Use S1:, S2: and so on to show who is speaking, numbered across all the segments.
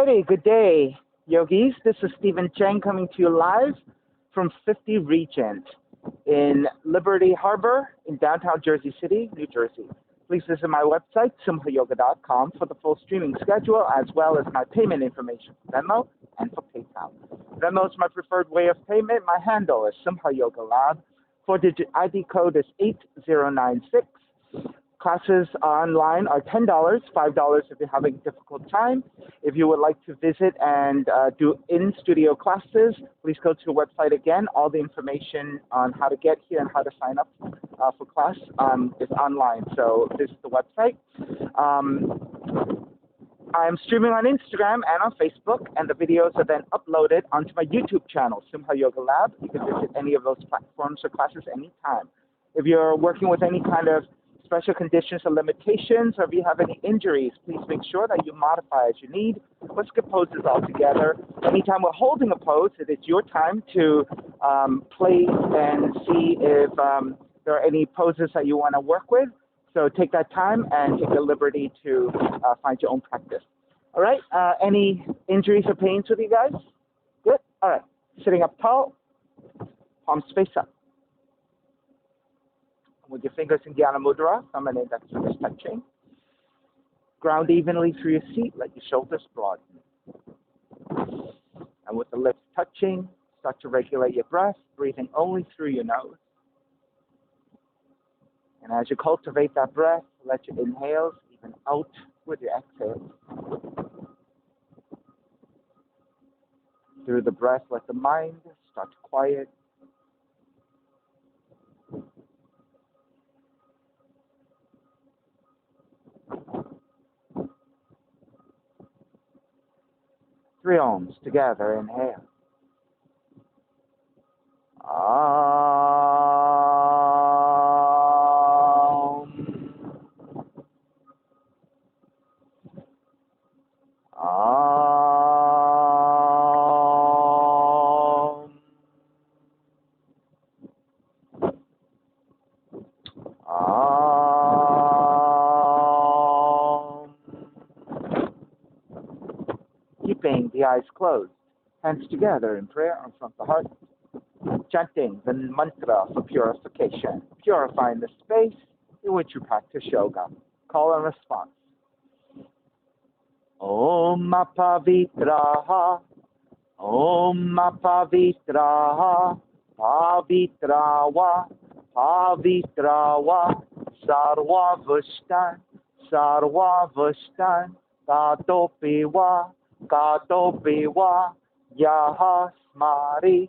S1: Alrighty, good day, yogis. This is Stephen Chang coming to you live from 50 Regent in Liberty Harbor in downtown Jersey City, New Jersey. Please visit my website, simhayoga.com, for the full streaming schedule as well as my payment information for Venmo and for PayPal. Venmo is my preferred way of payment. My handle is Simha Yoga Lab. 4-digit ID code is 8096. Classes online are $10, $5 if you're having a difficult time. If you would like to visit and do in-studio classes, please go to the website again. All the information on how to get here and how to sign up for class is online, so visit the website. I'm streaming on Instagram and on Facebook, and the videos are then uploaded onto my YouTube channel, Simha Yoga Lab. You can visit any of those platforms or classes anytime. If you're working with any kind of special conditions or limitations, or if you have any injuries, please make sure that you modify as you need or skip poses altogether. Anytime we're holding a pose, it is your time to play and see if there are any poses that you want to work with. So take that time and take the liberty to find your own practice. All right, any injuries or pains with you guys? Good, all right. Sitting up tall, palms face up. With your fingers in Dhyana Mudra, thumb and index fingers touching. Ground evenly through your seat, let your shoulders broaden. And with the lips touching, start to regulate your breath, breathing only through your nose. And as you cultivate that breath, let your inhales even out with your exhales. Through the breath, let the mind start to quiet. Three ohms together, inhale. Keeping the eyes closed, hands together in prayer in front of the heart, chanting the mantra for purification, purifying the space in which you practice yoga. Call and response. Om Pavitraha, Om Pavitraha, Pavitrawa, Pavitrawa, Sarvavashtan, Sarvavashtan, Tatopiwa, Katopiwa, Yaha Smarit,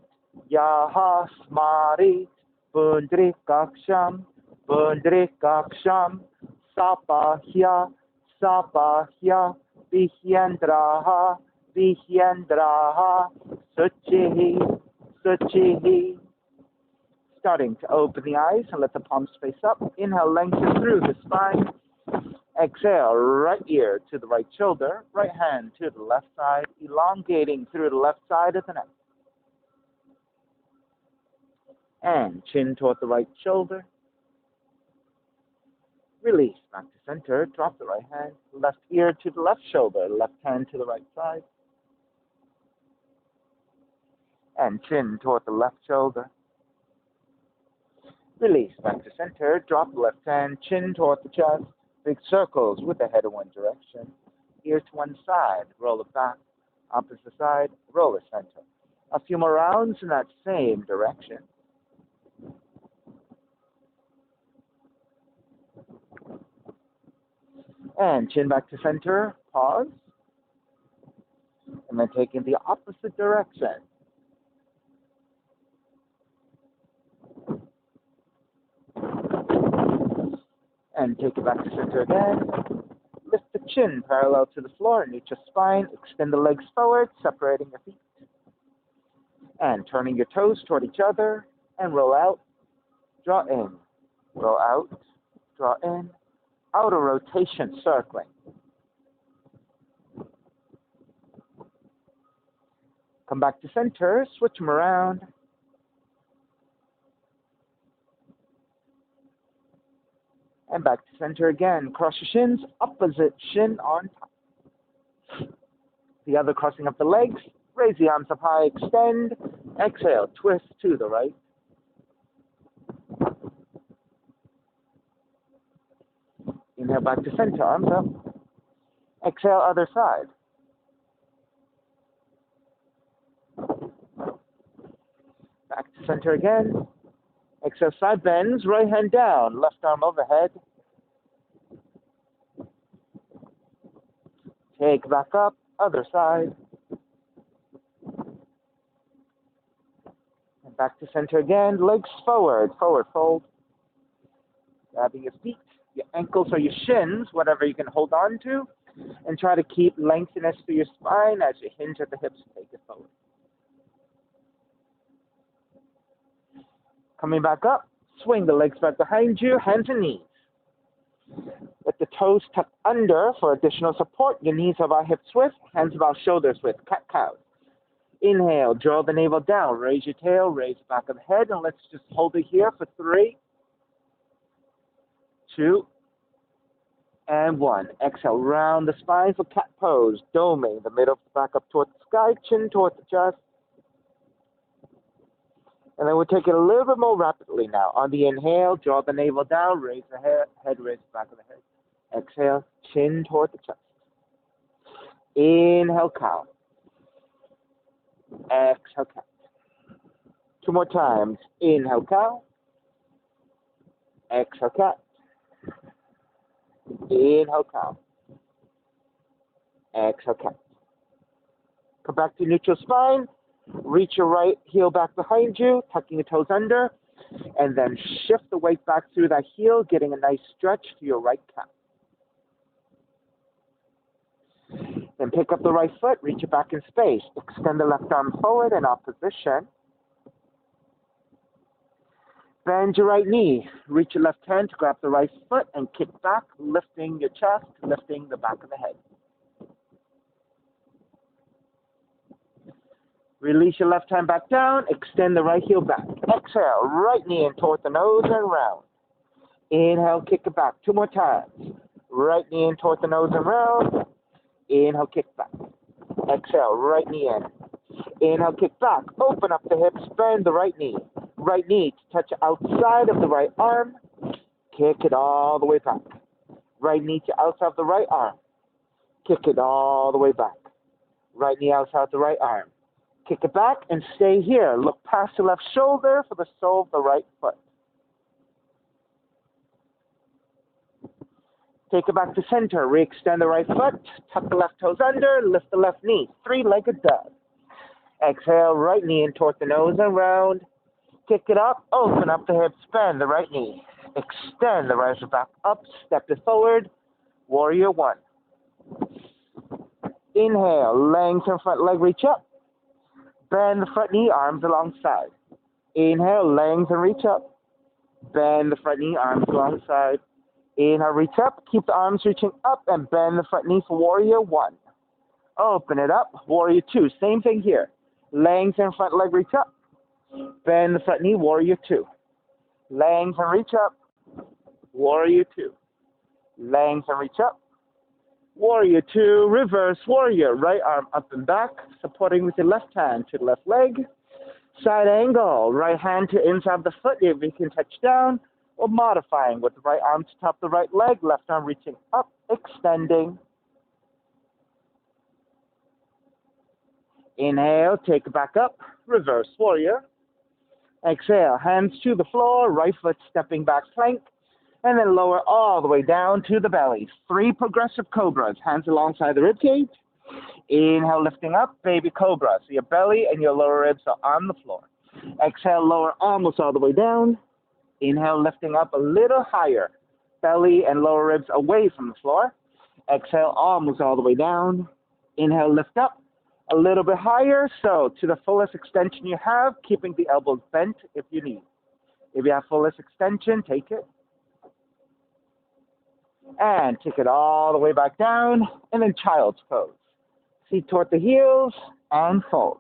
S1: Yaha Smarit, Pundrikaksham, Pundrikaksham, Sapahya, Sapahya, Vihyendraha, Vihyendraha, Suchihi, Suchihi. Starting to open the eyes and let the palms face up. Inhale, lengthen through the spine. Exhale, right ear to the right shoulder, right hand to the left side, elongating through the left side of the neck. And chin toward the right shoulder. Release back to center, drop the right hand, left ear to the left shoulder, left hand to the right side. And chin toward the left shoulder. Release back to center, drop the left hand, chin toward the chest. Big circles with the head in one direction. Ear to one side, roll it back. Opposite side, roll it center. A few more rounds in that same direction. And chin back to center, pause. And then taking the opposite direction. And take it back to center again. Lift the chin parallel to the floor, neutral spine. Extend the legs forward, separating your feet. And turning your toes toward each other. And roll out, draw in. Roll out, draw in. Outer rotation, circling. Come back to center, switch them around. And back to center again. Cross your shins, opposite shin on top. The other crossing up the legs. Raise the arms up high, extend. Exhale, twist to the right. Inhale back to center, arms up. Exhale, other side. Back to center again. Exhale, side bends, right hand down, left arm overhead. Take back up, other side. And back to center again, legs forward, forward fold. Grabbing your feet, your ankles or your shins, whatever you can hold on to, and try to keep lengthiness through your spine as you hinge at the hips, take it forward. Coming back up, swing the legs back behind you, hands and knees. Let the toes tuck under for additional support. Your knees about hips width, hands about shoulders width, cat-cow. Inhale, draw the navel down, raise your tail, raise the back of the head, and let's just hold it here for 3, 2, and 1. Exhale, round the spine for cat pose, doming the middle of the back up towards the sky, chin towards the chest. And then we'll take it a little bit more rapidly now. On the inhale, draw the navel down, raise the head, raise the back of the head. Exhale, chin toward the chest. Inhale, cow. Exhale, cat. 2 more times. Inhale, cow. Exhale, cat. Inhale, cow. Exhale, cat. Come back to neutral spine. Reach your right heel back behind you, tucking your toes under, and then shift the weight back through that heel, getting a nice stretch to your right calf. Then pick up the right foot, reach it back in space. Extend the left arm forward in opposition. Bend your right knee. Reach your left hand to grab the right foot and kick back, lifting your chest, lifting the back of the head. Release your left hand back down. Extend the right heel back. Exhale, right knee in toward the nose and round. Inhale, kick it back. 2 more times. Right knee in toward the nose and round. Inhale, kick back. Exhale, right knee in. Inhale, kick back. Open up the hips, bend the right knee. Right knee to touch outside of the right arm. Kick it all the way back. Right knee to outside of the right arm. Kick it all the way back. Right knee outside the right arm. Kick it back and stay here. Look past the left shoulder for the sole of the right foot. Take it back to center. Re-extend the right foot. Tuck the left toes under. Lift the left knee. 3-legged dog. Exhale, right knee in toward the nose and round. Kick it up. Open up the hips. Bend the right knee. Extend the right foot back up. Step it forward. Warrior 1. Inhale. Lengthen front leg. Reach up. Bend the front knee, arms alongside. Inhale, lengthen, reach up. Bend the front knee, arms alongside. Inhale, reach up. Keep the arms reaching up and bend the front knee for warrior 1. Open it up, warrior 2. Same thing here. Lengthen front leg, reach up. Bend the front knee, warrior 2. Lengthen, reach up. Warrior 2. Lengthen, reach up. Warrior 2, reverse warrior, right arm up and back, supporting with your left hand to the left leg. Side angle, right hand to inside the foot if you can touch down, or modifying with the right arm to top the right leg, left arm reaching up, extending. Inhale, take it back up, reverse warrior. Exhale, hands to the floor, right foot stepping back plank. And then lower all the way down to the belly. 3 progressive cobras, hands alongside the ribcage. Inhale, lifting up, baby cobra. So your belly and your lower ribs are on the floor. Exhale, lower almost all the way down. Inhale, lifting up a little higher. Belly and lower ribs away from the floor. Exhale, almost all the way down. Inhale, lift up a little bit higher. So to the fullest extension you have, keeping the elbows bent if you need. If you have fullest extension, take it. And take it all the way back down, and then child's pose. Feet toward the heels, and fold.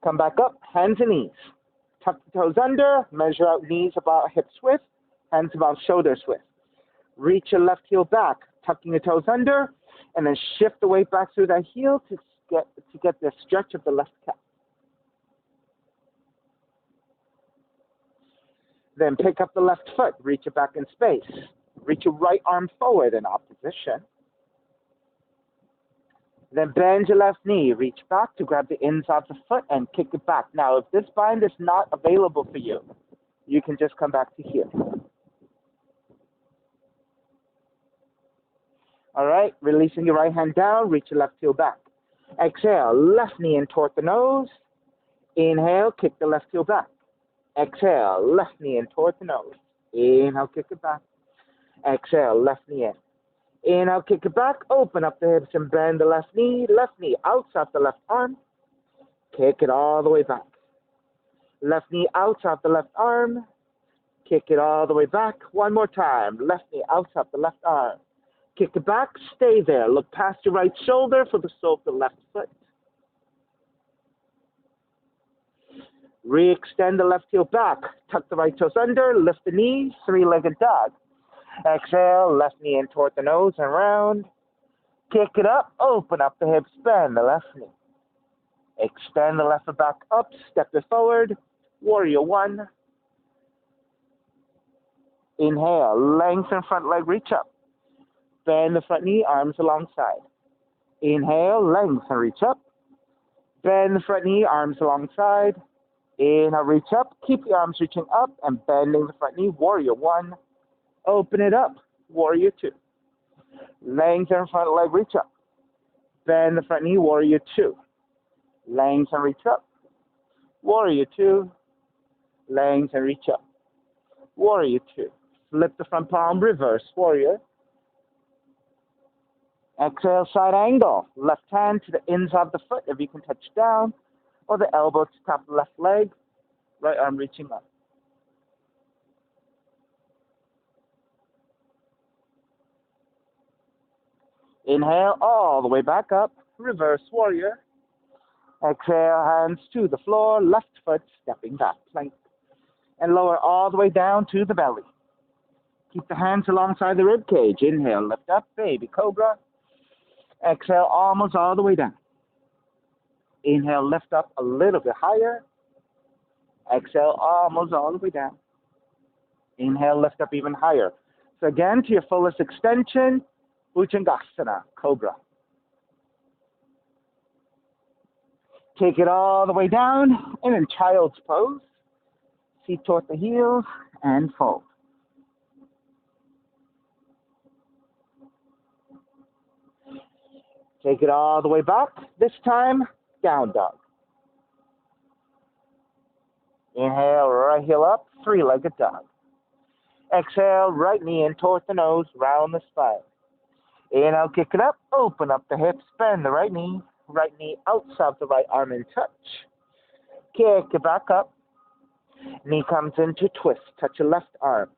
S1: Come back up, hands and knees. Tuck the toes under, measure out knees about hips width, hands about shoulders width. Reach your left heel back, tucking your toes under, and then shift the weight back through that heel to get the stretch of the left calf. Then pick up the left foot, reach it back in space. Reach your right arm forward in opposition. Then bend your left knee, reach back to grab the inside of the foot and kick it back. Now, if this bind is not available for you, you can just come back to here. All right, releasing your right hand down, reach your left heel back. Exhale, left knee in toward the nose. Inhale, kick the left heel back. Exhale, left knee in toward the nose. Inhale, kick it back. Exhale, left knee in. Inhale, kick it back, open up the hips and bend the left knee outside the left arm. Kick it all the way back. Left knee outside the left arm. Kick it all the way back. One more time. Left knee outside the left arm. Kick it back, stay there. Look past your right shoulder for the sole of the left foot. Re-extend the left heel back. Tuck the right toes under, lift the knees, three-legged dog. Exhale, left knee in toward the nose and round. Kick it up, open up the hips, bend the left knee. Extend the left foot back up, step it forward. Warrior one. Inhale, lengthen front leg, reach up. Bend the front knee, arms alongside. Inhale, lengthen, reach up. Bend the front knee, arms alongside. Inhale, reach up. Keep the arms reaching up and bending the front knee. Warrior one. Open it up. Warrior two. Lengthen front leg, reach up. Bend the front knee. Warrior two. Lengthen, reach up. Warrior two. Lengthen, reach up. Warrior two. Flip the front palm, reverse warrior. Exhale, side angle. Left hand to the inside of the foot if you can touch down, or the elbow to top of the left leg. Right arm reaching up. Inhale all the way back up, reverse warrior. Exhale, hands to the floor, left foot stepping back, plank. And lower all the way down to the belly. Keep the hands alongside the rib cage. Inhale, lift up, baby cobra. Exhale, almost all the way down. Inhale, lift up a little bit higher. Exhale, almost all the way down. Inhale, lift up even higher. So again, to your fullest extension, Bhujangasana, Cobra. Take it all the way down, and in child's pose, feet toward the heels, and fold. Take it all the way back, this time, down dog. Inhale, right heel up, three-legged dog. Exhale, right knee in towards the nose, round the spine. Inhale, kick it up, open up the hips, bend the right knee outside the right arm in touch. Kick it back up. Knee comes into twist, touch your left arm.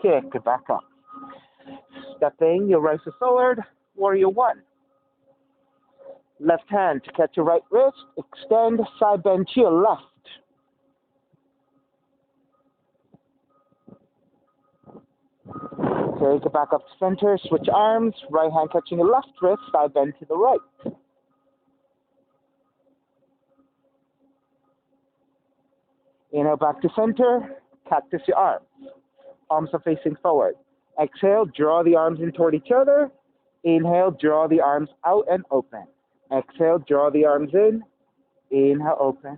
S1: Kick it back up. Stepping your right foot forward, warrior one. Left hand to catch your right wrist, extend, side bend to your left. Take it back up to center, switch arms, right hand catching your left wrist, side bend to the right. Inhale back to center, cactus your arms. Arms are facing forward. Exhale, draw the arms in toward each other. Inhale, draw the arms out and open. Exhale, draw the arms in. Inhale, open.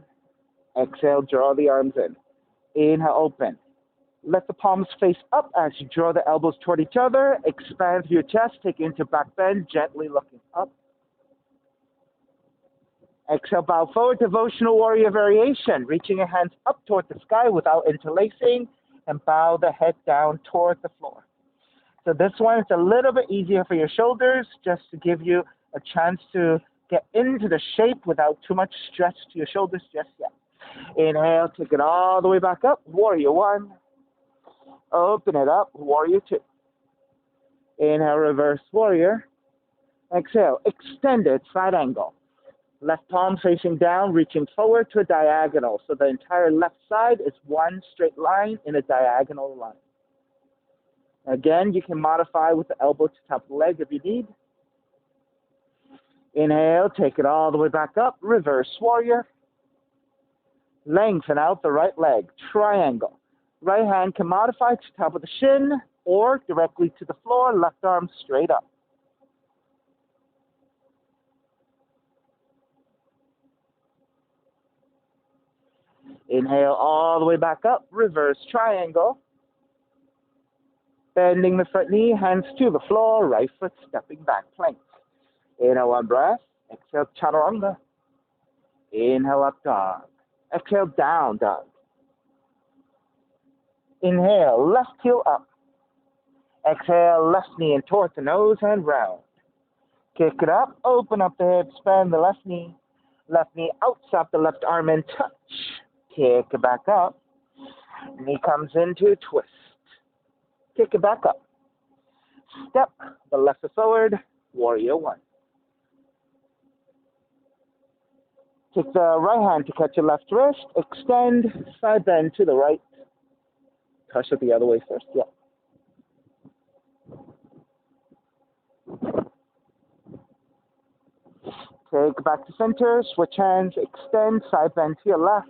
S1: Exhale, draw the arms in. Inhale, open. Let the palms face up as you draw the elbows toward each other. Expand your chest, take it into back bend, gently looking up. Exhale, bow forward, devotional warrior variation. Reaching your hands up toward the sky without interlacing, and bow the head down toward the floor. So this one is a little bit easier for your shoulders, just to give you a chance to get into the shape without too much stretch to your shoulders just yet. Inhale, take it all the way back up, warrior one. Open it up, warrior two. Inhale, reverse warrior. Exhale, extend it, side angle. Left palm facing down, reaching forward to a diagonal. So the entire left side is one straight line in a diagonal line. Again, you can modify with the elbow to top of the leg if you need. Inhale, take it all the way back up, reverse warrior. Lengthen out the right leg, triangle. Right hand can modify to top of the shin or directly to the floor, left arm straight up. Inhale all the way back up, reverse triangle. Bending the front knee, hands to the floor, right foot stepping back, plank. Inhale, one breath. Exhale, chaturanga. Inhale, up dog. Exhale, down dog. Inhale, left heel up. Exhale, left knee in towards the nose and round. Kick it up, open up the hips, bend the left knee outside the left arm and touch. Kick it back up. Knee comes into twist. Kick it back up. Step the left foot forward, warrior one. Take the right hand to catch your left wrist, extend, side bend to the right. Touch it the other way first, yeah. Take it back to center, switch hands, extend, side bend to your left.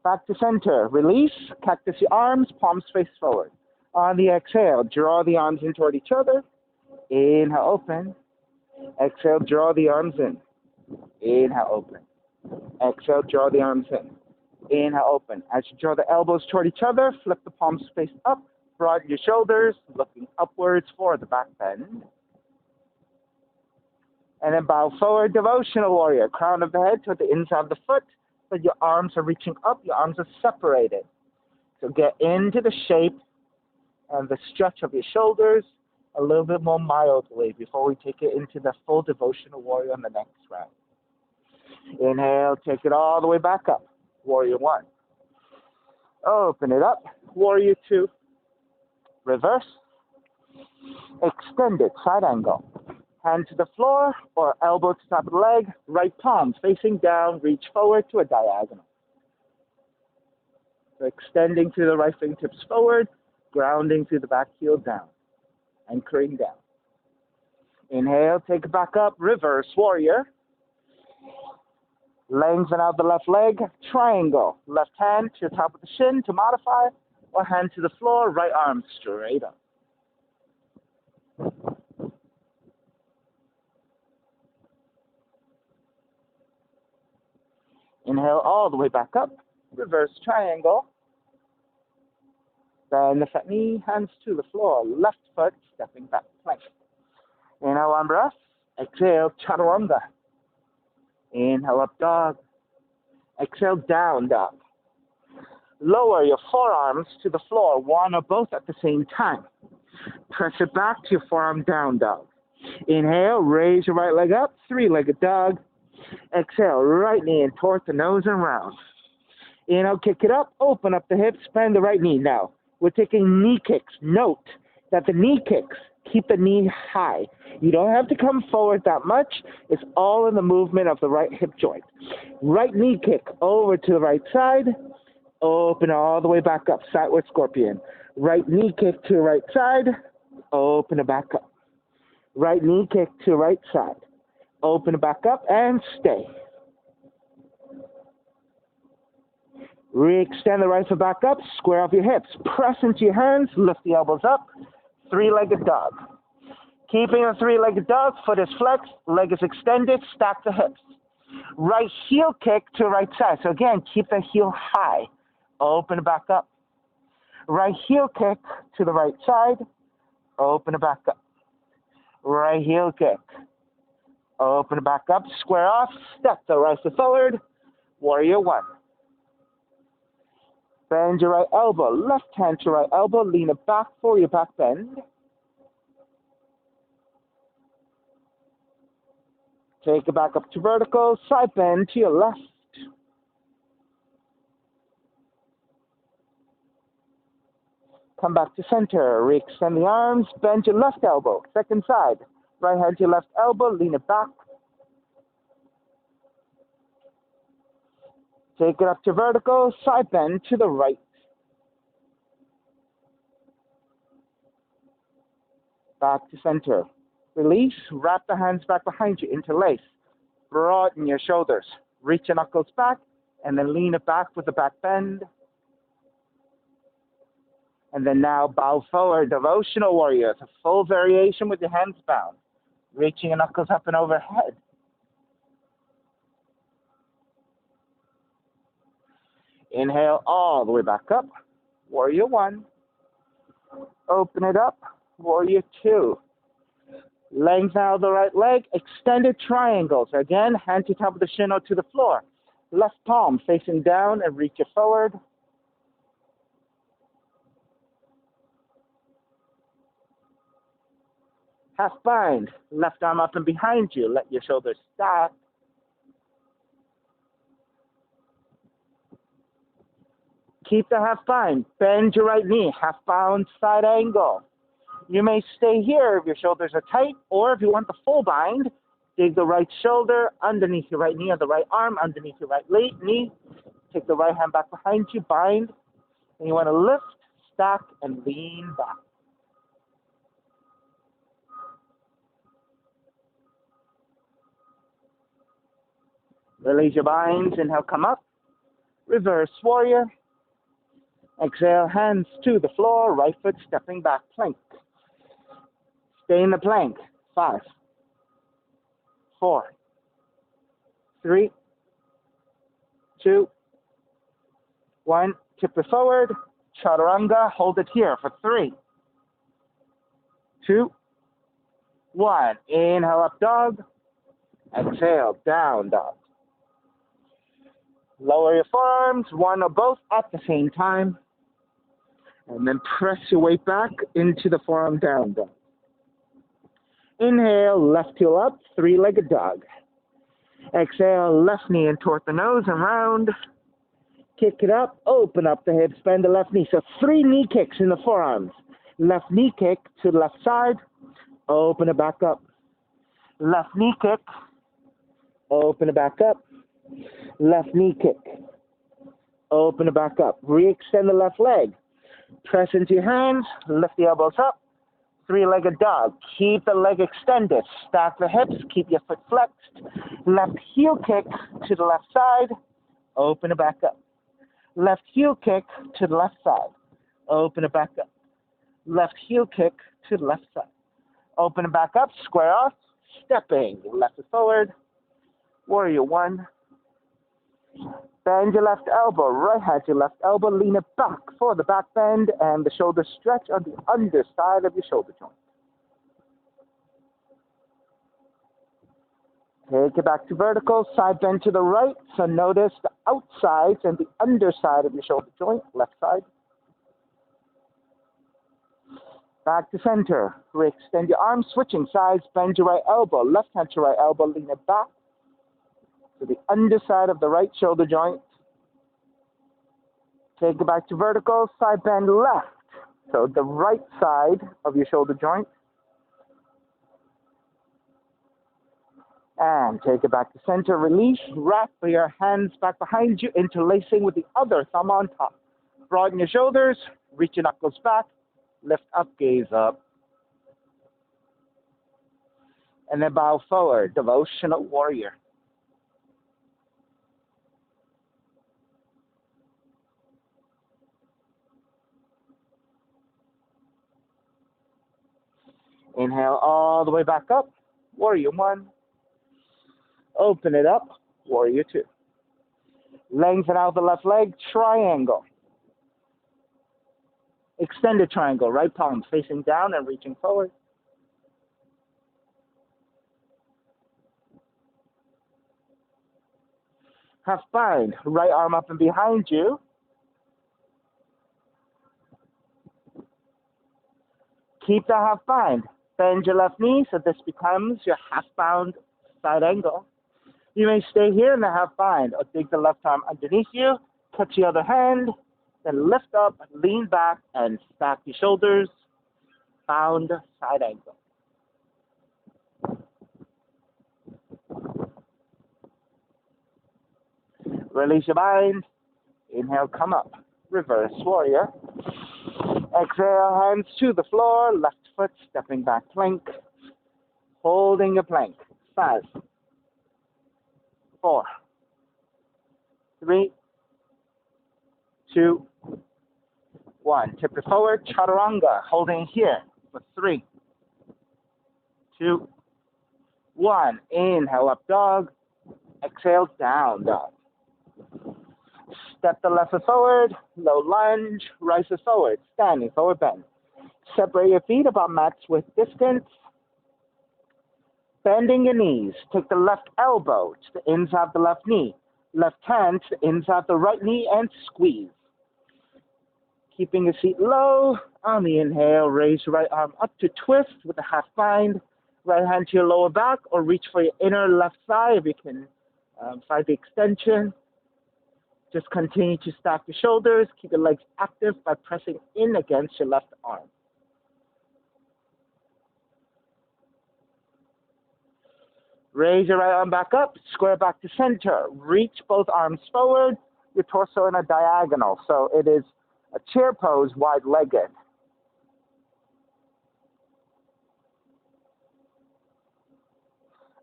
S1: Back to center, release, cactus your arms, palms face forward. On the exhale, draw the arms in toward each other. Inhale, open. Exhale, draw the arms in. Inhale, open. Exhale, draw the arms in. Inhale, open. As you draw the elbows toward each other, flip the palms face up, broaden your shoulders, looking upwards for the back bend. And then bow forward, devotional warrior. Crown of the head to the inside of the foot, but your arms are reaching up, your arms are separated. So get into the shape and the stretch of your shoulders a little bit more mildly before we take it into the full devotional warrior on the next round. Inhale, take it all the way back up. Warrior one. Open it up. Warrior two. Reverse. Extended side angle. Hand to the floor or elbow to top of the leg. Right palm facing down. Reach forward to a diagonal. So extending through the right fingertips forward. Grounding through the back heel down. Anchoring down. Inhale, take it back up. Reverse warrior. Lengthen out the left leg. Triangle. Left hand to the top of the shin to modify. Or hand to the floor. Right arm straight up. Inhale all the way back up. Reverse triangle. Bend the front knee, hands to the floor. Left foot stepping back, plank. Inhale, one breath. Exhale, chaturanga. Inhale, up dog. Exhale, down dog. Lower your forearms to the floor, one or both at the same time. Press it back to your forearm down dog. Inhale, raise your right leg up, three-legged dog. Exhale, right knee in towards the nose and round. Inhale, kick it up, open up the hips, bend the right knee now. We're taking knee kicks. Note that the knee kicks keep the knee high. You don't have to come forward that much. It's all in the movement of the right hip joint. Right knee kick over to the right side. Open all the way back up. Sideward scorpion. Right knee kick to the right side. Open it back up. Right knee kick to the right side. Open it back up and stay. Re-extend the right foot back up, square off your hips. Press into your hands, lift the elbows up. Three-legged dog. Keeping a three-legged dog, foot is flexed, leg is extended, stack the hips. Right heel kick to right side. So again, keep the heel high. Open it back up. Right heel kick to the right side. Open it back up. Right heel kick. Open it back up, square off, step the right foot forward. Warrior one. Bend your right elbow, left hand to right elbow, lean it back for your back bend. Take it back up to vertical, side bend to your left. Come back to center, re-extend the arms, bend your left elbow, second side. Right hand to your left elbow, lean it back. Take it up to vertical, side bend to the right. Back to center. Release, wrap the hands back behind you, interlace. Broaden your shoulders. Reach your knuckles back, and then lean it back with a back bend. And then now bow forward, devotional warrior. It's a full variation with your hands bound. Reaching your knuckles up and overhead. Inhale all the way back up. Warrior one. Open it up. Warrior two. Lengthen out the right leg. Extended triangles. Again, hand to top of the shin or to the floor. Left palm facing down and reach it forward. Half bind. Left arm up and behind you. Let your shoulders stack. Keep the half bind. Bend your right knee. Half bound side angle. You may stay here if your shoulders are tight, or if you want the full bind, dig the right shoulder underneath your right knee or the right arm underneath your right knee. Take the right hand back behind you, bind, and you want to lift, stack, and lean back. Release your binds. Inhale, come up. Reverse warrior. Exhale, hands to the floor, right foot stepping back, plank. Stay in the plank. 5, 4, 3, 2, 1. Tip it forward. Chaturanga. Hold it here for 3, 2, 1. Inhale, up dog. Exhale, down dog. Lower your forearms, one or both at the same time. And then press your weight back into the forearm down dog. Inhale, left heel up, three-legged dog. Exhale, left knee in toward the nose and round. Kick it up, open up the hips, bend the left knee. So 3 knee kicks in the forearms. Left knee kick to the left side, open it back up. Left knee kick, open it back up. Left knee kick, open it back up. Re-extend the left leg. Press into your hands, lift the elbows up. Three-legged dog. Keep the leg extended. Stack the hips, keep your foot flexed. Left heel kick to the left side, open it back up. Left heel kick to the left side, open it back up. Left heel kick to the left side. Open it back up, square off, stepping. Left foot forward. Warrior one. Bend your left elbow, right hand to left elbow, lean it back for the back bend, and the shoulders stretch on the underside of your shoulder joint. Take it back to vertical, side bend to the right, so notice the outsides and the underside of your shoulder joint, left side. Back to center, re-extend your arms, switching sides, bend your right elbow, left hand to right elbow, lean it back to the underside of the right shoulder joint. Take it back to vertical, side bend left. So the right side of your shoulder joint. And take it back to center, release, wrap your hands back behind you, interlacing with the other thumb on top. Broaden your shoulders, reach your knuckles back, lift up, gaze up. And then bow forward, devotional warrior. Inhale all the way back up, warrior one. Open it up, warrior two. Lengthen out the left leg, triangle. Extended triangle, right palm facing down and reaching forward. Half bind, right arm up and behind you. Keep the half bind. Bend your left knee so this becomes your half bound side angle. You may stay here in the half bind or dig the left arm underneath you, touch the other hand, then lift up, lean back, and stack your shoulders, bound side angle. Release your mind. Inhale, come up. Reverse warrior. Exhale, hands to the floor. Left foot stepping back plank. Holding a plank. 5, 4, 3, 2, 1. Tip it forward. Chaturanga. Holding here for 3, 2, 1. Inhale, up dog. Exhale, down dog. Step the left foot forward, low lunge, right foot forward, standing, forward bend. Separate your feet about match width distance. Bending your knees. Take the left elbow to the inside of the left knee. Left hand to the inside of the right knee and squeeze. Keeping your feet low. On the inhale, raise your right arm up to twist with a half bind. Right hand to your lower back or reach for your inner left thigh if you can find the extension. Just continue to stack your shoulders. Keep your legs active by pressing in against your left arm. Raise your right arm back up, square back to center. Reach both arms forward, your torso in a diagonal. So it is a chair pose, wide-legged.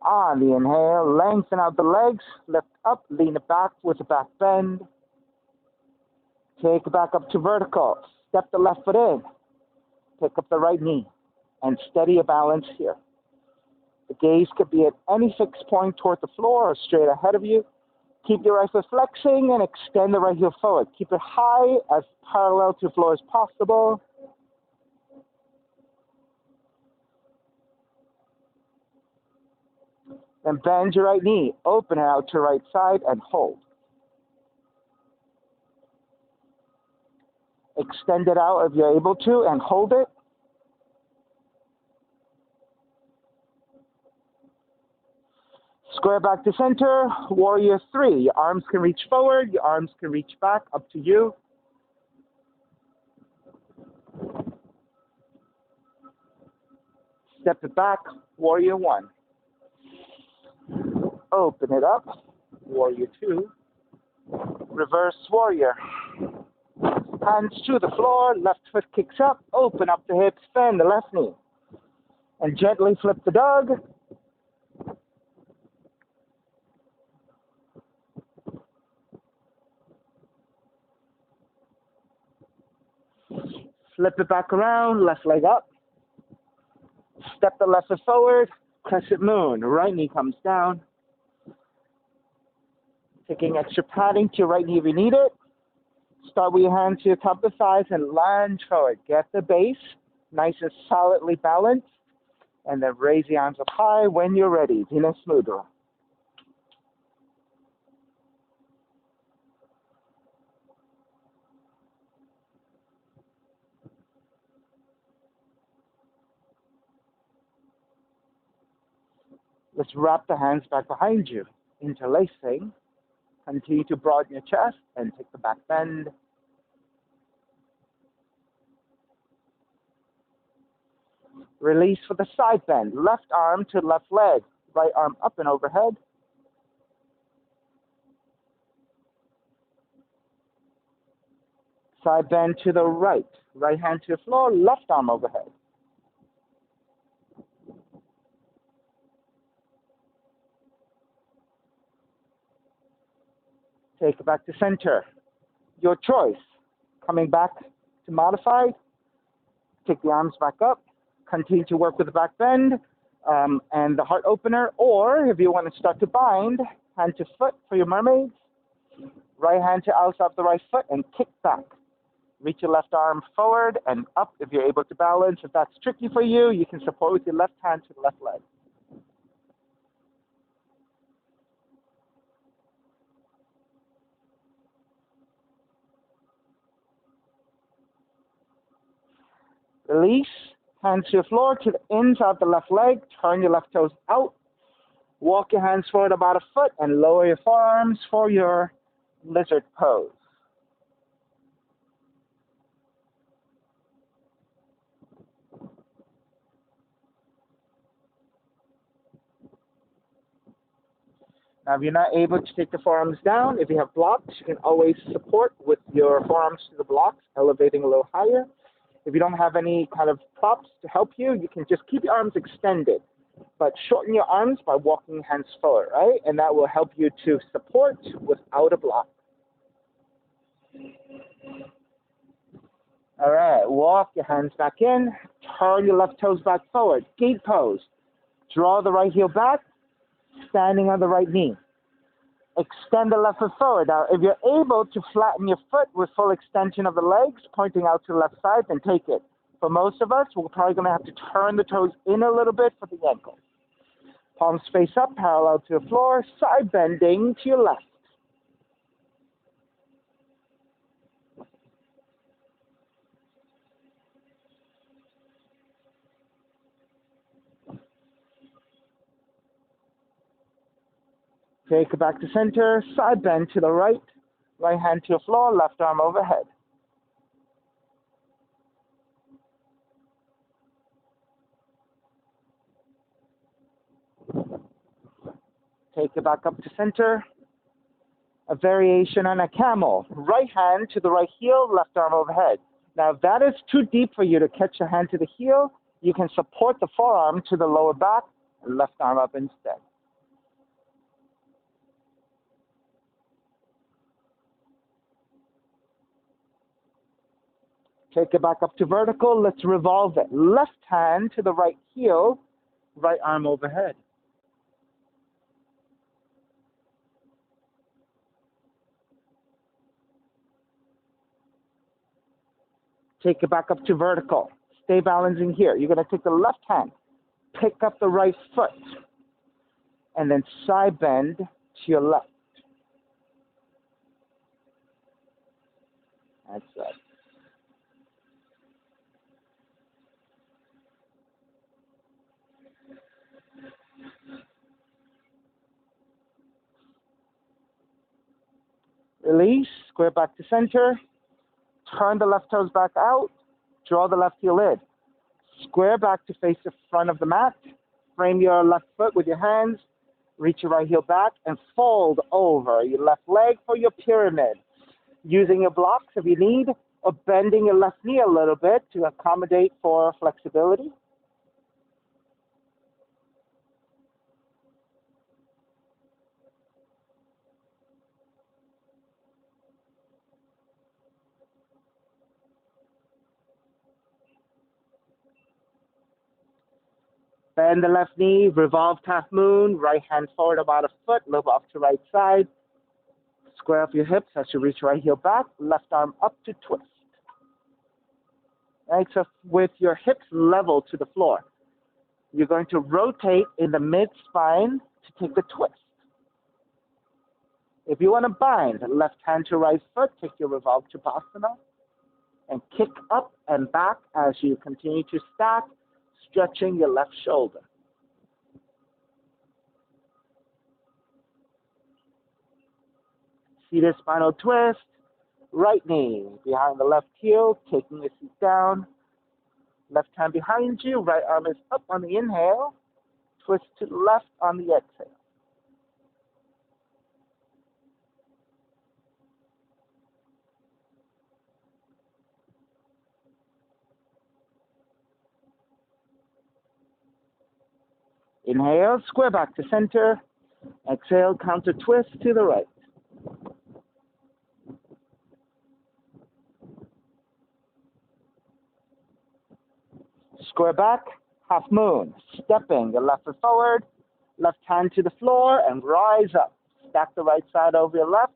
S1: On the inhale, lengthen out the legs, lift up, lean it back with a back bend. Take it back up to vertical. Step the left foot in. Pick up the right knee and steady your balance here. The gaze could be at any fixed point toward the floor or straight ahead of you. Keep your right foot flexing and extend the right heel forward. Keep it high as parallel to the floor as possible. Then bend your right knee, open it out to right side and hold. Extend it out if you're able to and hold it. Square back to center, warrior 3. Your arms can reach forward, your arms can reach back, up to you. Step it back, warrior 1. Open it up, warrior 2. Reverse warrior. Hands to the floor, left foot kicks up, open up the hips, bend the left knee. And gently flip the dog. Flip it back around, left leg up. Step the left foot forward, crescent moon. Right knee comes down. Taking extra padding to your right knee if you need it. Start with your hands to your top of the thighs and lunge forward. Get the base nice and solidly balanced. And then raise the arms up high when you're ready. Venus Mudra. Let's wrap the hands back behind you, interlacing. Continue to broaden your chest and take the back bend. Release for the side bend. Left arm to left leg. Right arm up and overhead. Side bend to the right. Right hand to the floor, left arm overhead. Take it back to center. Your choice. Coming back to modified. Take the arms back up. Continue to work with the back bend and the heart opener. Or if you want to start to bind, hand to foot for your mermaids. Right hand to outside of the right foot and kick back. Reach your left arm forward and up if you're able to balance. If that's tricky for you, you can support with your left hand to the left leg. Release, hands to the floor to the inside of the left leg. Turn your left toes out. Walk your hands forward about a foot and lower your forearms for your lizard pose. Now, if you're not able to take the forearms down, if you have blocks, you can always support with your forearms to the blocks, elevating a little higher. If you don't have any kind of props to help you, you can just keep your arms extended, but shorten your arms by walking your hands forward, right? And that will help you to support without a block. All right, walk your hands back in, turn your left toes back forward, gate pose. Draw the right heel back, standing on the right knee. Extend the left foot forward. Now, if you're able to flatten your foot with full extension of the legs, pointing out to the left side, then take it. For most of us, we're probably going to have to turn the toes in a little bit for the ankle. Palms face up, parallel to the floor, side bending to your left. Take it back to center, side bend to the right, right hand to the floor, left arm overhead. Take it back up to center. A variation on a camel. Right hand to the right heel, left arm overhead. Now, if that is too deep for you to catch your hand to the heel, you can support the forearm to the lower back and left arm up instead. Take it back up to vertical. Let's revolve it. Left hand to the right heel, right arm overhead. Take it back up to vertical. Stay balancing here. You're going to take the left hand, pick up the right foot, and then side bend to your left. That's it. Release, square back to center. Turn the left toes back out. Draw the left heel in. Square back to face the front of the mat. Frame your left foot with your hands. Reach your right heel back and fold over your left leg for your pyramid. Using your blocks if you need, or bending your left knee a little bit to accommodate for flexibility. Bend the left knee, revolve half moon, right hand forward about a foot, look off to right side. Square up your hips as you reach right heel back, left arm up to twist. Right, so with your hips level to the floor, you're going to rotate in the mid-spine to take the twist. If you want to bind, left hand to right foot, take your revolve to Pasana, and kick up and back as you continue to stack, stretching your left shoulder. Seated spinal twist, right knee behind the left heel, taking your seat down. Left hand behind you, right arm is up on the inhale, twist to the left on the exhale. Inhale, square back to center. Exhale, counter twist to the right. Square back, half moon. Stepping the left foot forward, left hand to the floor, and rise up. Stack the right side over your left.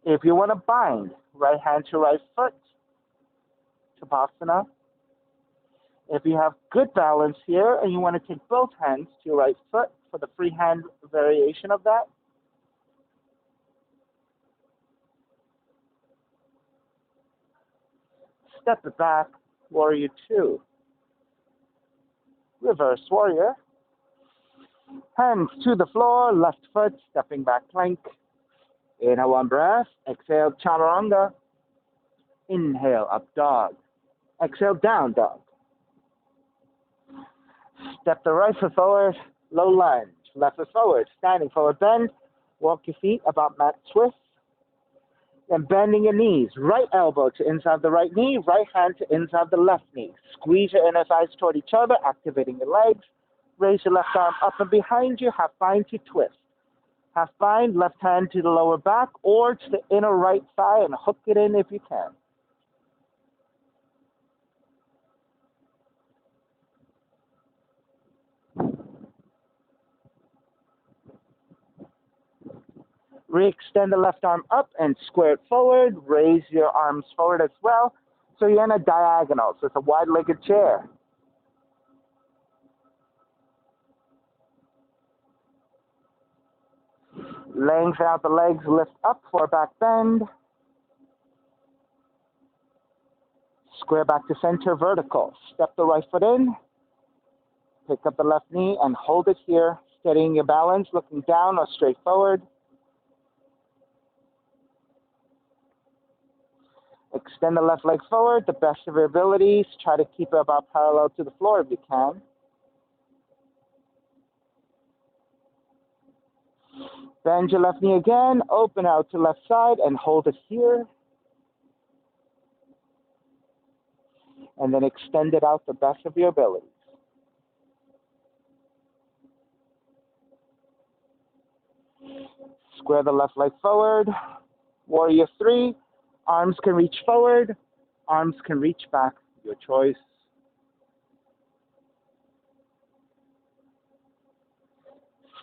S1: If you want to bind, right hand to right foot, Tapasana. If you have good balance here and you want to take both hands to your right foot for the free hand variation of that, step it back, warrior two. Reverse warrior. Hands to the floor, left foot, stepping back plank. Inhale one breath, exhale chaturanga. Inhale, up dog. Exhale, down dog. Step the right foot forward, low lunge. Left foot forward, standing forward bend. Walk your feet about mat twist. Then bending your knees. Right elbow to inside the right knee, right hand to inside the left knee. Squeeze your inner thighs toward each other, activating your legs. Raise your left arm up and behind you, half bind to twist. Half bind, left hand to the lower back or to the inner right thigh and hook it in if you can. Re-extend the left arm up and square it forward. Raise your arms forward as well. So you're in a diagonal, so it's a wide-legged chair. Lengthen out the legs, lift up for a back bend. Square back to center, vertical. Step the right foot in. Pick up the left knee and hold it here, steadying your balance, looking down or straight forward. Extend the left leg forward, the best of your abilities. Try to keep it about parallel to the floor if you can. Bend your left knee again, open out to left side and hold it here. And then extend it out the best of your abilities. Square the left leg forward. Warrior 3. Arms can reach forward. Arms can reach back. Your choice.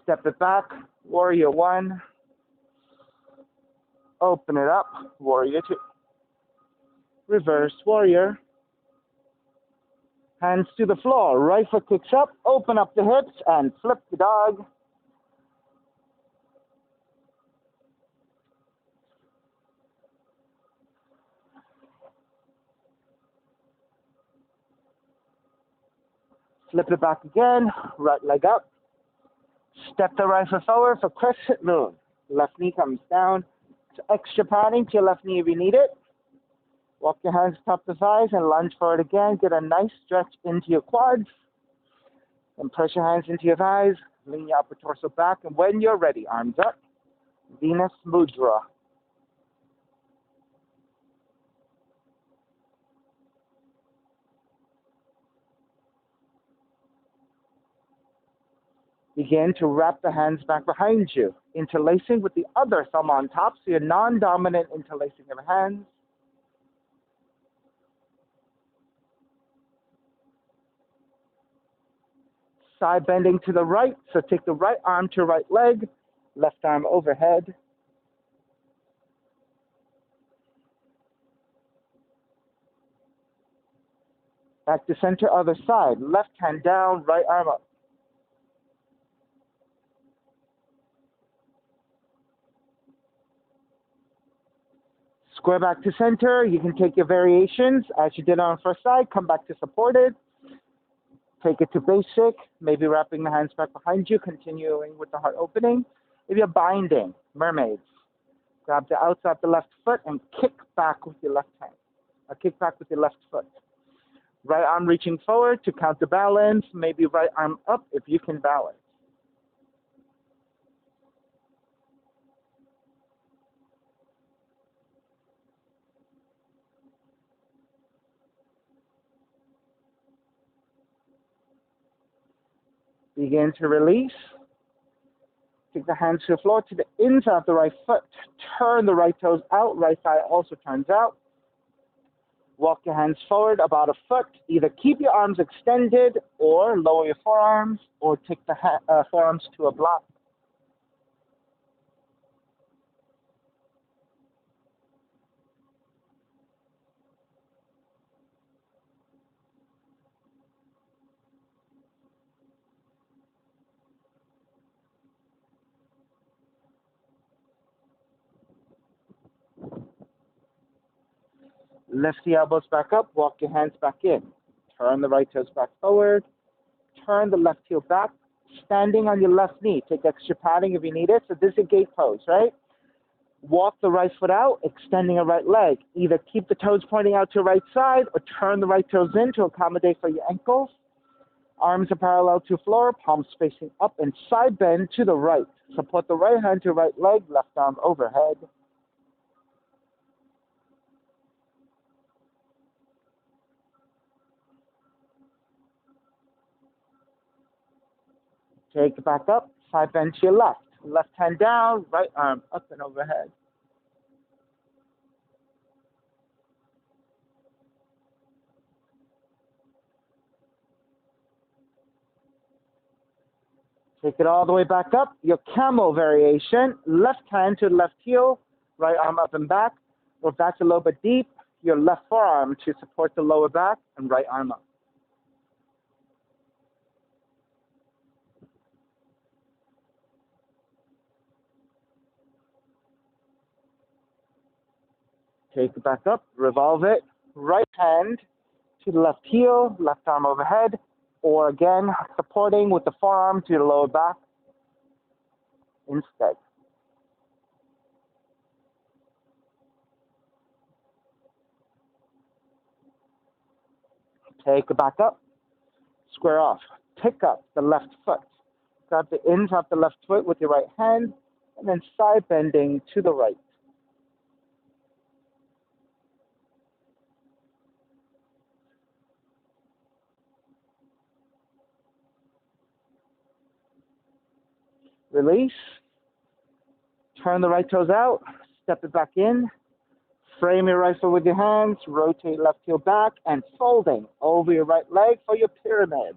S1: Step it back. Warrior 1. Open it up. Warrior 2. Reverse warrior. Hands to the floor. Right foot kicks up. Open up the hips and flip the dog. Flip it back again. Right leg up. Step the right foot forward for crescent moon. Left knee comes down. So extra padding to your left knee if you need it. Walk your hands top the thighs and lunge forward again. Get a nice stretch into your quads. And press your hands into your thighs. Lean your upper torso back. And when you're ready, arms up. Venus Mudra. Begin to wrap the hands back behind you, interlacing with the other thumb on top, so you're non-dominant interlacing of the hands. Side bending to the right, so take the right arm to right leg, left arm overhead. Back to center, other side. Left hand down, right arm up. Square back to center. You can take your variations as you did on the first side. Come back to supported. Take it to basic, maybe wrapping the hands back behind you, continuing with the heart opening. If you're binding, mermaids, grab the outside of the left foot and kick back with your left hand. Or kick back with your left foot. Right arm reaching forward to counterbalance, maybe right arm up if you can balance. Begin to release. Take the hands to the floor to the inside of the right foot. Turn the right toes out. Right thigh also turns out. Walk your hands forward about a foot. Either keep your arms extended or lower your forearms or take the forearms to a block. Lift the elbows back up, walk your hands back in. Turn the right toes back forward. Turn the left heel back, standing on your left knee. Take extra padding if you need it. So this is a gate pose, right? Walk the right foot out, extending your right leg. Either keep the toes pointing out to your right side or turn the right toes in to accommodate for your ankles. Arms are parallel to floor, palms facing up, and side bend to the right. Support the right hand to right leg, left arm overhead. Take it back up, side bend to your left. Left hand down, right arm up and overhead. Take it all the way back up. Your camel variation. Left hand to left heel, right arm up and back. Or back a little bit deep. Your left forearm to support the lower back and right arm up. Take it back up. Revolve it. Right hand to the left heel, left arm overhead. Or again, supporting with the forearm to the lower back instead. Take it back up. Square off. Pick up the left foot. Grab the ends of the left foot with your right hand, and then side bending to the right. Release. Turn the right toes out. Step it back in. Frame your right foot with your hands. Rotate left heel back and folding over your right leg for your pyramid.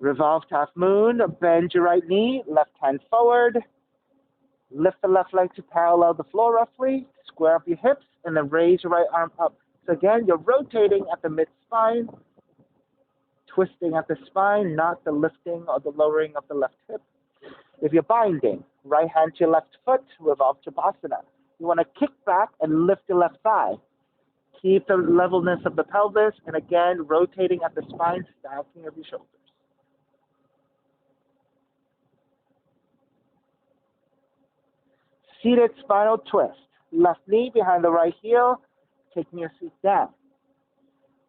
S1: Revolve to half moon. Bend your right knee. Left hand forward. Lift the left leg to parallel the floor roughly. Square up your hips and then raise your right arm up. So again, you're rotating at the mid-spine, twisting at the spine, not the lifting or the lowering of the left hip. If you're binding, right hand to your left foot, revolve Shavasana. You want to kick back and lift your left thigh. Keep the levelness of the pelvis, and again, rotating at the spine, stacking of your shoulders. Seated spinal twist. Left knee behind the right heel, taking your seat down.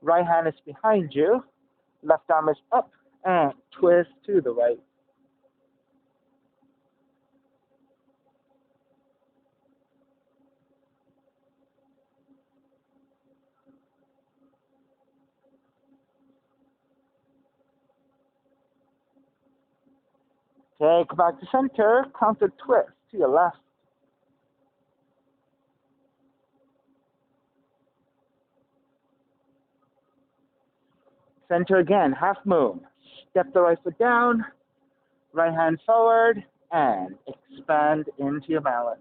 S1: Right hand is behind you, left arm is up, and twist to the right. Take back to center, counter twist to your left. Center again, half moon. Step the right foot down, right hand forward, and expand into your balance.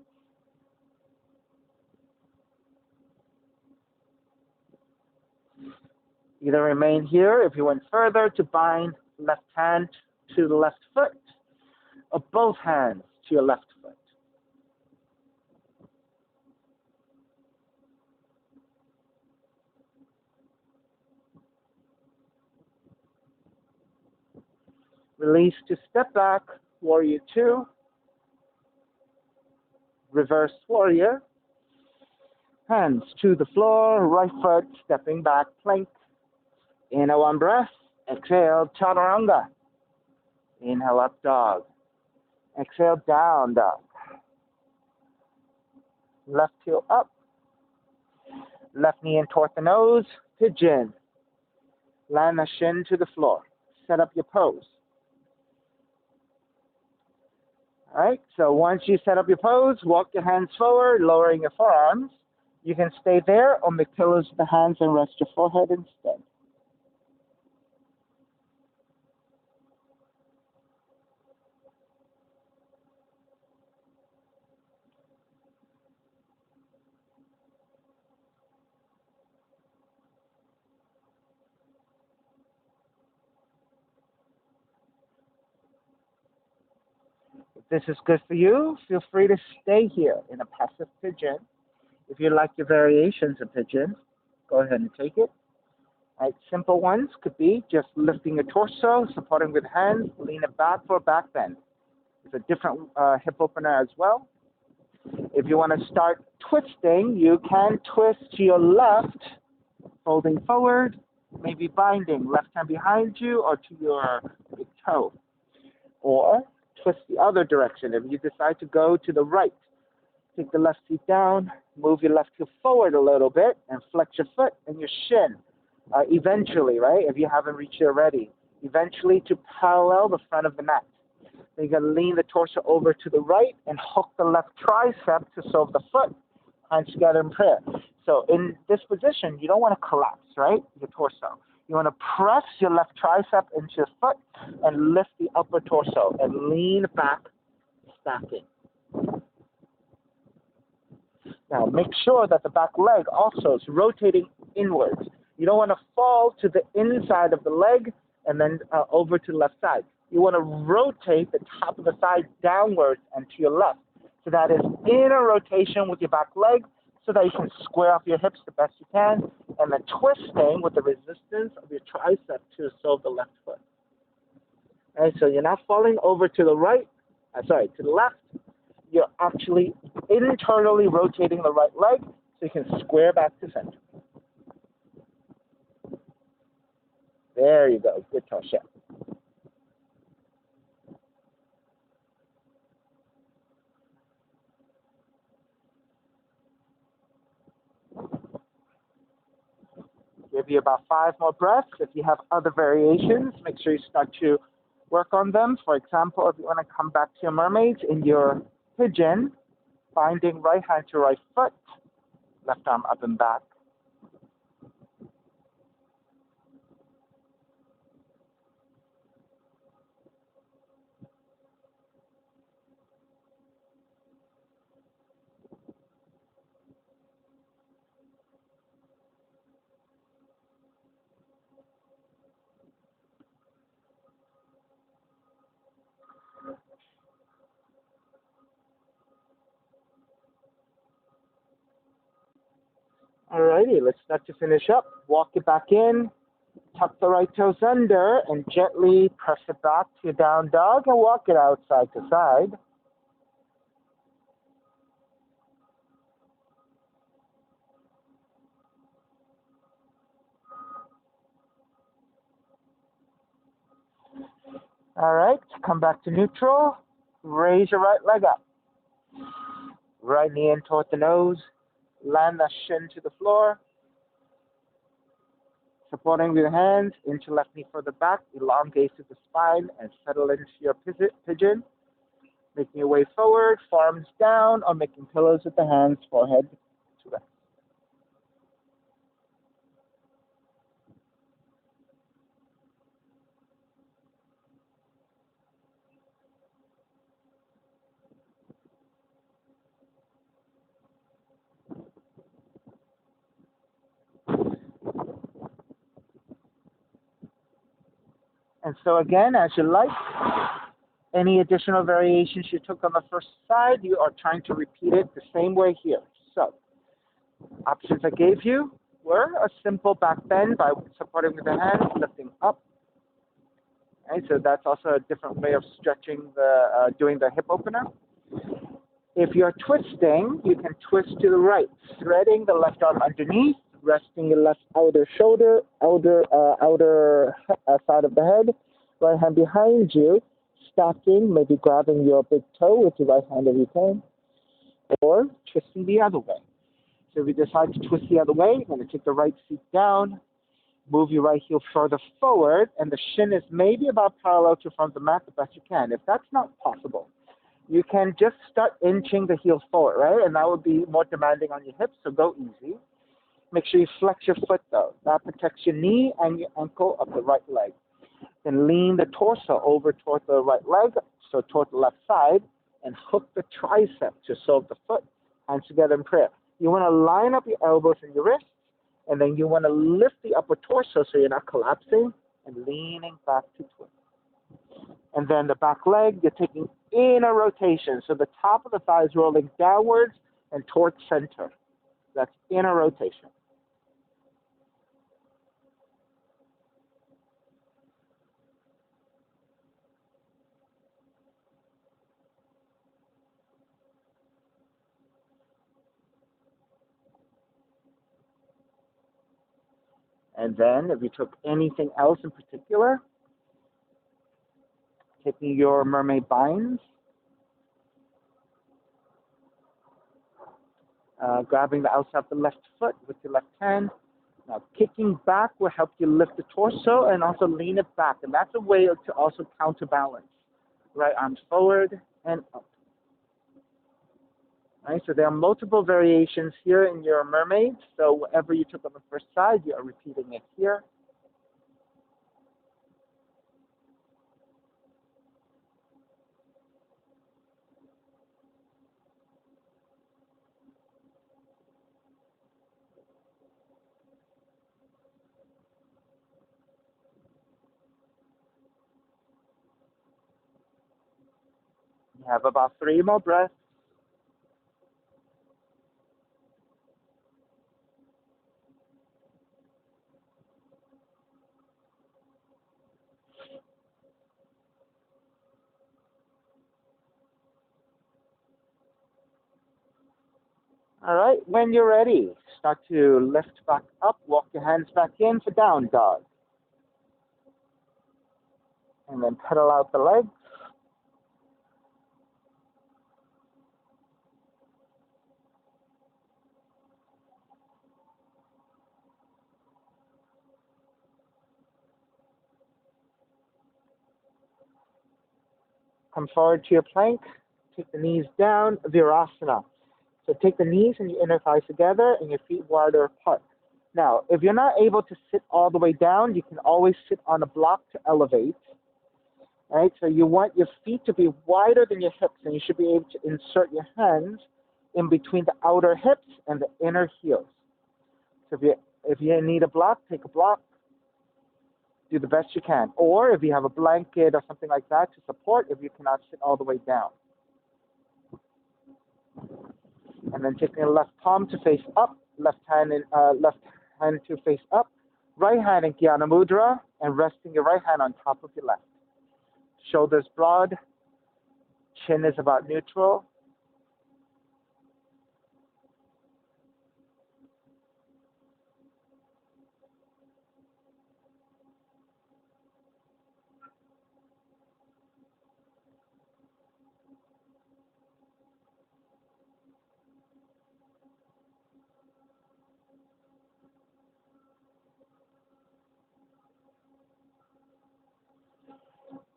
S1: Either remain here if you went further to bind left hand to the left foot, or both hands to your left foot. Release to step back, warrior two, reverse warrior, hands to the floor, right foot stepping back, plank. Inhale one breath, exhale, chaturanga. Inhale up dog, exhale down dog. Left heel up, left knee in toward the nose, pigeon. Land the shin to the floor. Set up your pose. All right, so once you set up your pose, walk your hands forward, lowering your forearms. You can stay there or make pillows with the hands and rest your forehead instead. this is good for you, feel free to stay here in a passive pigeon. If you like your variations of pigeon, go ahead and take it. Right, simple ones could be just lifting your torso, supporting with hands, lean it back for a back bend. It's a different hip opener as well. If you want to start twisting, you can twist to your left, folding forward, maybe binding left hand behind you or to your big toe. Or twist the other direction. If you decide to go to the right, take the left feet down, move your left heel forward a little bit, and flex your foot and your shin. Eventually, right, if you haven't reached it already, eventually to parallel the front of the mat. Then you're going to lean the torso over to the right and hook the left tricep to serve the foot, hands together in prayer. So in this position, you don't want to collapse, right, your torso. You want to press your left tricep into your foot and lift the upper torso and lean back, stacking. Now, make sure that the back leg also is rotating inwards. You don't want to fall to the inside of the leg and then over to the left side. You want to rotate the top of the thigh downwards and to your left. So that is inner rotation with your back leg so that you can square off your hips the best you can, and then twisting with the resistance of your tricep to serve the left foot. All right, so you're not falling over to the right, to the left. You're actually internally rotating the right leg so you can square back to center. There you go. Good, Tasha. Give you about 5 more breaths. If you have other variations, make sure you start to work on them. For example, if you want to come back to your mermaids in your pigeon, binding right hand to right foot, left arm up and back. Alrighty, let's start to finish up. Walk it back in, tuck the right toes under, and gently press it back to your down dog and walk it out side to side. All right, come back to neutral. Raise your right leg up. Right knee in toward the nose. Land the shin to the floor. Supporting with your hands into left knee further back. Elongate the spine and settle into your pigeon. Making your way forward, forearms down, or making pillows with the hands, forehead to rest. And so again, as you like, any additional variations you took on the first side, you are trying to repeat it the same way here. So, options I gave you were a simple back bend by supporting with the hands, lifting up. Okay, so that's also a different way of stretching doing the hip opener. If you're twisting, you can twist to the right, threading the left arm underneath, resting your left outer shoulder, outer side of the head, right hand behind you, stacking, maybe grabbing your big toe with your right hand if you can, or twisting the other way. So if you decide to twist the other way, you're going to take the right feet down, move your right heel further forward, and the shin is maybe about parallel to front of the mat the best you can. If that's not possible, you can just start inching the heel forward, right? And that would be more demanding on your hips, so go easy. Make sure you flex your foot, though. That protects your knee and your ankle of the right leg. Then lean the torso over toward the right leg, so toward the left side, and hook the tricep to serve the foot, hands together in prayer. You want to line up your elbows and your wrists, and then you want to lift the upper torso so you're not collapsing and leaning back to twist. And then the back leg, you're taking inner rotation. So the top of the thigh is rolling downwards and towards center. That's inner rotation. And then if you took anything else in particular, taking your mermaid binds, grabbing the outside of the left foot with your left hand. Now, kicking back will help you lift the torso and also lean it back. And that's a way to also counterbalance. Right arms forward and up. Right, so there are multiple variations here in your mermaid. So whatever you took on the first side, you are repeating it here. You have about 3 more breaths. All right, when you're ready, start to lift back up, walk your hands back in for down dog. And then pedal out the legs. Come forward to your plank. Take the knees down, Virasana. So take the knees and your inner thighs together and your feet wider apart. Now, if you're not able to sit all the way down, you can always sit on a block to elevate. All right, so you want your feet to be wider than your hips, and you should be able to insert your hands in between the outer hips and the inner heels. So if you need a block, take a block. Do the best you can. Or if you have a blanket or something like that to support if you cannot sit all the way down. And then taking the left palm to face up, left hand to face up, right hand in Jnana Mudra, and resting your right hand on top of your left. Shoulders broad, chin is about neutral.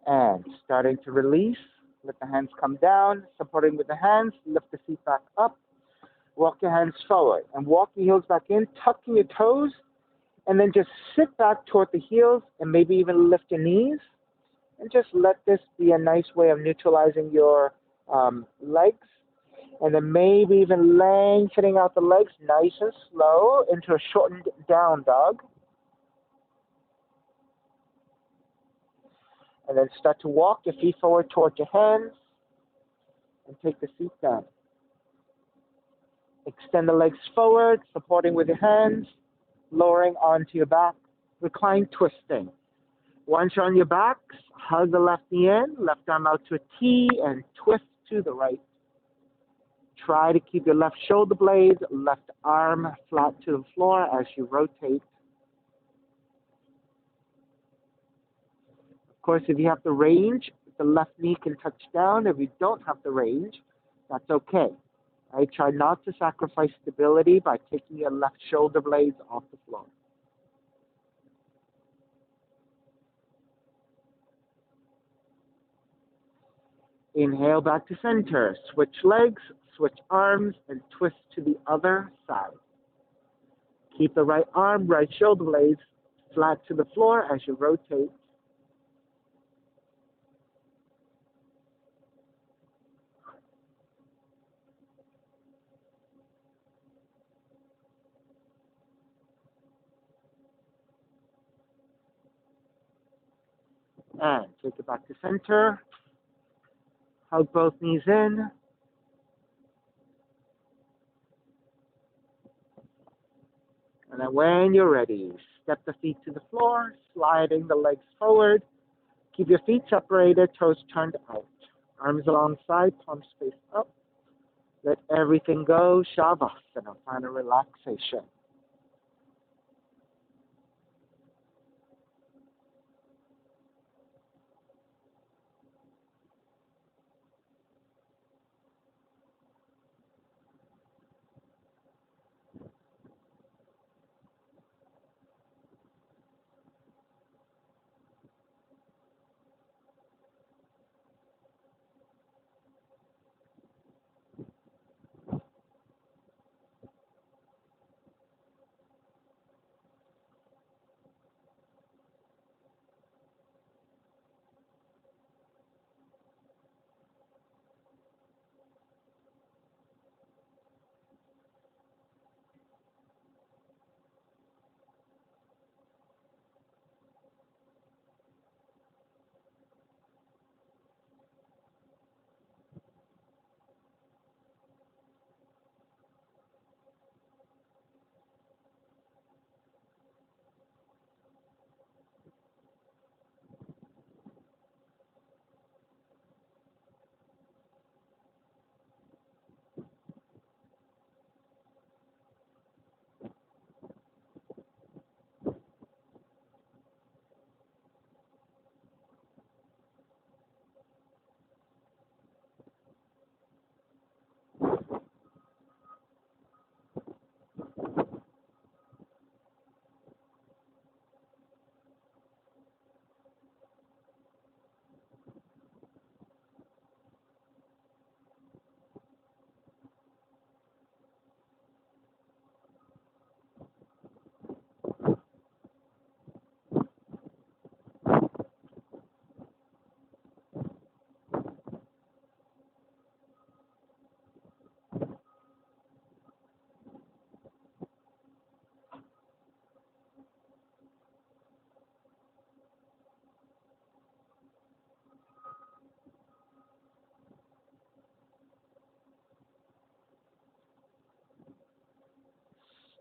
S1: And starting to release, let the hands come down, supporting with the hands, lift the feet back up, walk your hands forward, and walk your heels back in, tucking your toes, and then just sit back toward the heels and maybe even lift your knees, and just let this be a nice way of neutralizing your legs, and then maybe even lengthening out the legs nice and slow into a shortened down dog. And then start to walk your feet forward towards your hands and take the seat down. Extend the legs forward, supporting with your hands, lowering onto your back, recline twisting. Once you're on your back, hug the left knee in, left arm out to a T, and twist to the right. Try to keep your left shoulder blades, left arm flat to the floor as you rotate. Of course, if you have the range, the left knee can touch down. If you don't have the range, that's okay. Right? Try not to sacrifice stability by taking your left shoulder blades off the floor. Inhale back to center. Switch legs, switch arms, and twist to the other side. Keep the right arm, right shoulder blades flat to the floor as you rotate. And take it back to center. Hug both knees in. And then when you're ready, step the feet to the floor, sliding the legs forward. Keep your feet separated, toes turned out. Arms alongside, palms face up. Let everything go, Shavasana, final relaxation.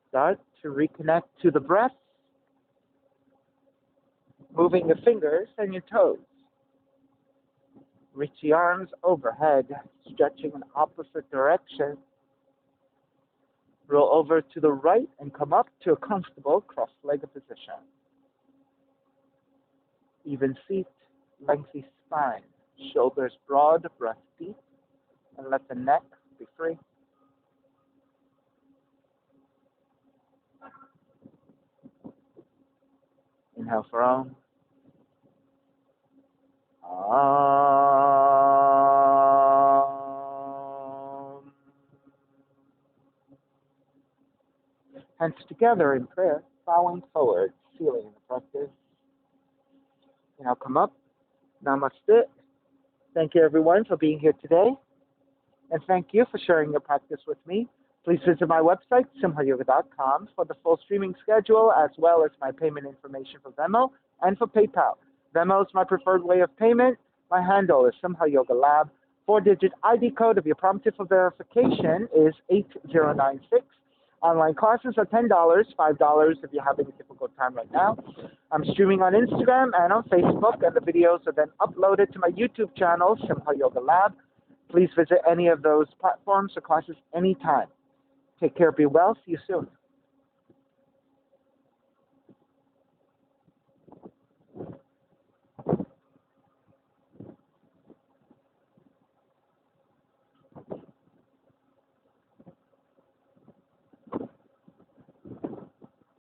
S1: Start to reconnect to the breath, moving the fingers and your toes. Reach the arms overhead, stretching in opposite direction. Roll over to the right and come up to a comfortable cross-legged position. Even seat, lengthy spine, shoulders broad, breath deep, and let the neck be free. Inhale for Om. Om. Hands together in prayer, bowing forward, sealing the practice. Now come up. Namaste. Thank you everyone for being here today. And thank you for sharing your practice with me. Please visit my website, simhayoga.com, for the full streaming schedule, as well as my payment information for Venmo and for PayPal. Venmo is my preferred way of payment. My handle is Simha Yoga Lab. 4-digit ID code, if you're prompted for verification, is 8096. Online classes are $10, $5 if you have any difficult time right now. I'm streaming on Instagram and on Facebook, and the videos are then uploaded to my YouTube channel, Simha Yoga Lab. Please visit any of those platforms for classes anytime. Take care, be well, see you soon.